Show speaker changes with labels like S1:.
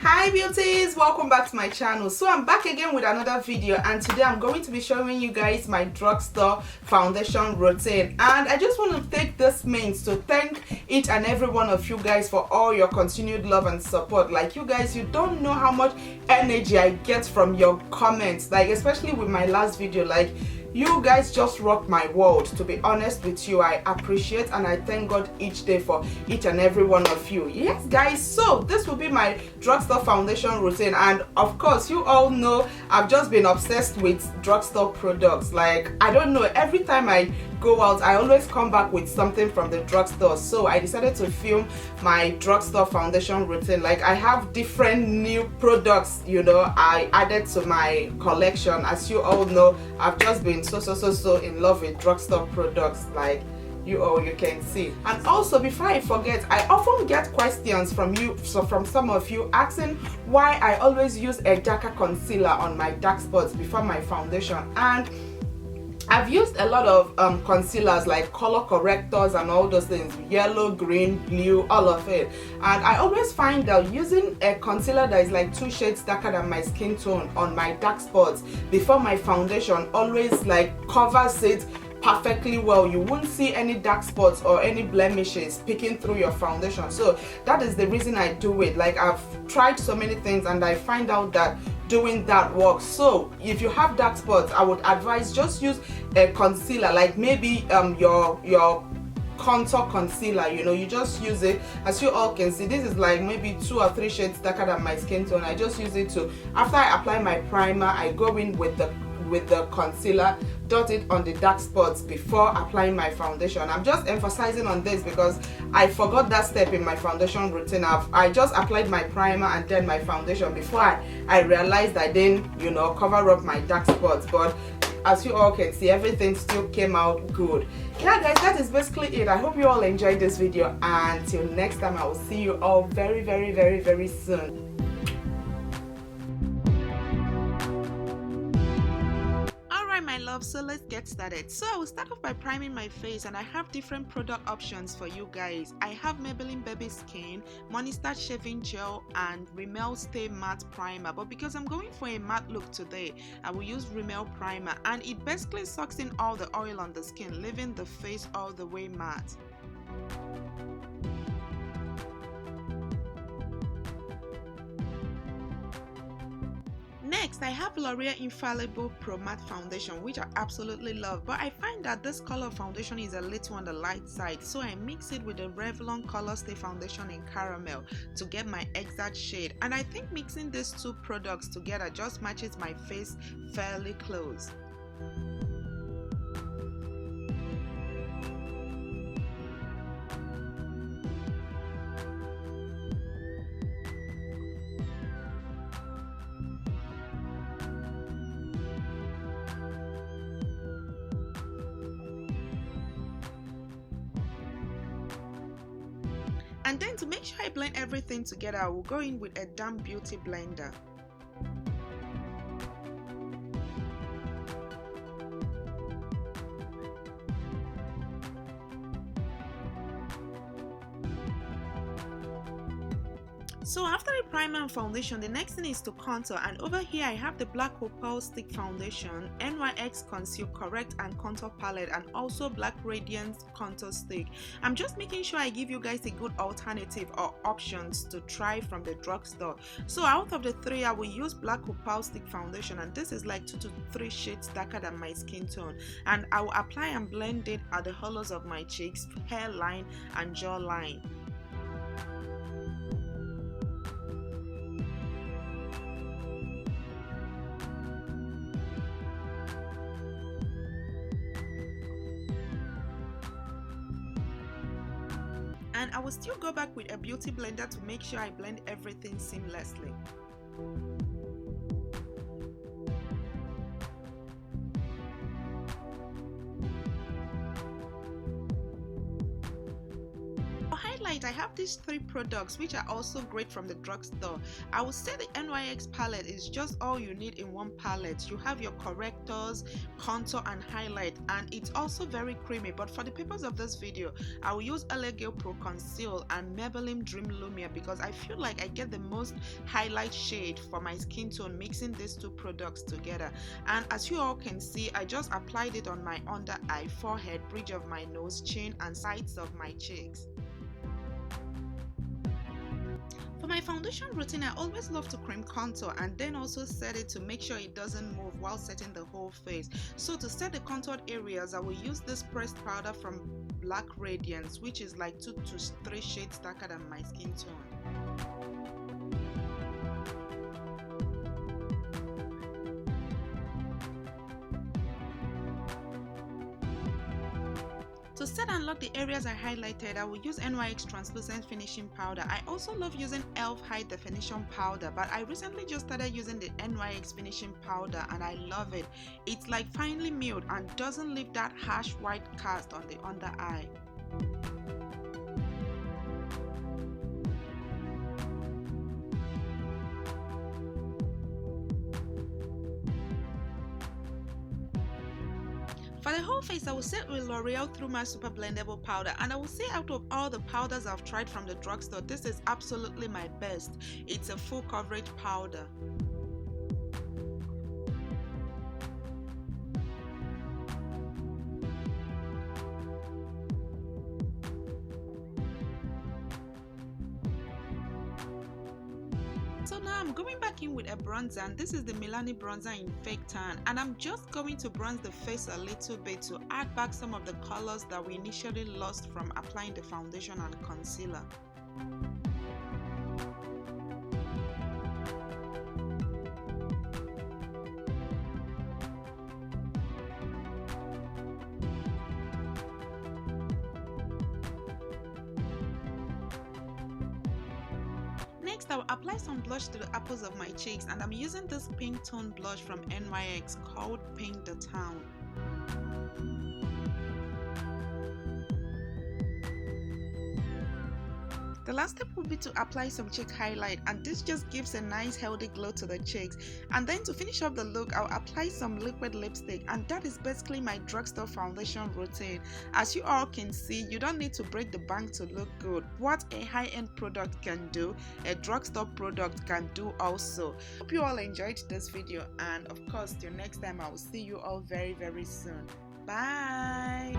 S1: Hi beauties, welcome back to my channel. So I'm back again with another video, and today I'm going to be showing you guys my drugstore foundation routine. And I just want to take this means to thank each and every one of you guys for all your continued love and support. Like, you guys, you don't know how much energy I get from your comments, like especially with my last video. Like, you guys just rock my world. To be honest with you, I appreciate and I thank God each day for each and every one of you. Yes guys, so this will be my drugstore foundation routine, and of course you all know I've just been obsessed with drugstore products. Like, I don't know, every time I go out I always come back with something from the drugstore. So I decided to film my drugstore foundation routine. Like, I have different new products, you know, I added to my collection. As you all know, I've just been so in love with drugstore products, like you can see. And also, before I forget, I often get questions from you, so from some of you, asking why I always use a darker concealer on my dark spots before my foundation. And I've used a lot of concealers like color correctors and all those things, yellow, green, blue, all of it. And I always find that using a concealer that is like 2 shades darker than my skin tone on my dark spots before my foundation always like covers it perfectly well. You won't see any dark spots or any blemishes peeking through your foundation. So that is the reason I do it. Like, I've tried so many things and I find out that doing that works. So if you have dark spots, I would advise just use a concealer, like maybe your contour concealer, you know, you just use it. As you all can see, this is like maybe 2 or 3 shades darker than my skin tone. I just use it to, after I apply my primer, I go in with the concealer, dot it on the dark spots before applying my foundation. I'm just emphasizing on this because I forgot that step in my foundation routine. I just applied my primer and then my foundation before I realized I didn't, you know, cover up my dark spots. But as you all can see, everything still came out good. Yeah guys, that is basically it. I hope you all enjoyed this video, and till next time, I will see you all very soon. My love, so let's get started. So I will start off by priming my face, and I have different product options for you guys. I have Maybelline Baby Skin, Money Start Shaving Gel, and Rimmel Stay Matte Primer. But because I'm going for a matte look today, I will use Rimmel Primer, and it basically sucks in all the oil on the skin, leaving the face all the way matte. Next, I have L'Oreal Infallible Pro Matte Foundation, which I absolutely love, but I find that this color foundation is a little on the light side, so I mix it with the Revlon Colorstay Foundation in Caramel to get my exact shade. And I think mixing these two products together just matches my face fairly close. And then to make sure I blend everything together, I will go in with a damp beauty blender. So after the primer and foundation, the next thing is to contour, and over here I have the black Opal stick foundation, NYX conceal.correct and contour palette, and also black Radiance contour stick. I'm just making sure I give you guys a good alternative or options to try from the drugstore. So out of the 3, I will use black Opal stick foundation, and this is like 2 to 3 shades darker than my skin tone, and I will apply and blend it at the hollows of my cheeks, hairline and jawline. And I will still go back with a beauty blender to make sure I blend everything seamlessly. highlight, I have these 3 products which are also great from the drugstore. I would say the NYX palette is just all you need in one palette. You have your correctors, contour and highlight, and it's also very creamy. But for the purpose of this video, I will use L.A Girl Pro Conceal and Maybelline Dream Lumia because I feel like I get the most highlight shade for my skin tone mixing these 2 products together. And as you all can see, I just applied it on my under eye, forehead, bridge of my nose, chin and sides of my cheeks. For my foundation routine, I always love to cream contour and then also set it to make sure it doesn't move while setting the whole face. So to set the contoured areas, I will use this pressed powder from Black Radiance, which is like 2 to 3 shades darker than my skin tone. To set and lock the areas I highlighted, I will use NYX translucent finishing powder. I also love using e.l.f. high definition powder, but I recently just started using the NYX finishing powder and I love it. It's like finely milled and doesn't leave that harsh white cast on the under eye. For the whole face, I will set with L'Oreal Through My Super Blendable powder, and I will say out of all the powders I've tried from the drugstore, this is absolutely my best. It's a full coverage powder. So now I'm going back in with a bronzer, and this is the Milani bronzer in Fake Tan, and I'm just going to bronze the face a little bit to add back some of the colors that we initially lost from applying the foundation and concealer. Next, I will apply some blush to the apples of my cheeks, and I'm using this pink tone blush from NYX called Pink the Town. The last step will be to apply some cheek highlight, and this just gives a nice healthy glow to the cheeks. And then to finish up the look, I'll apply some liquid lipstick, and that is basically my drugstore foundation routine. As you all can see, you don't need to break the bank to look good. What a high-end product can do, a drugstore product can do also. Hope you all enjoyed this video, and of course till next time, I will see you all very soon. Bye.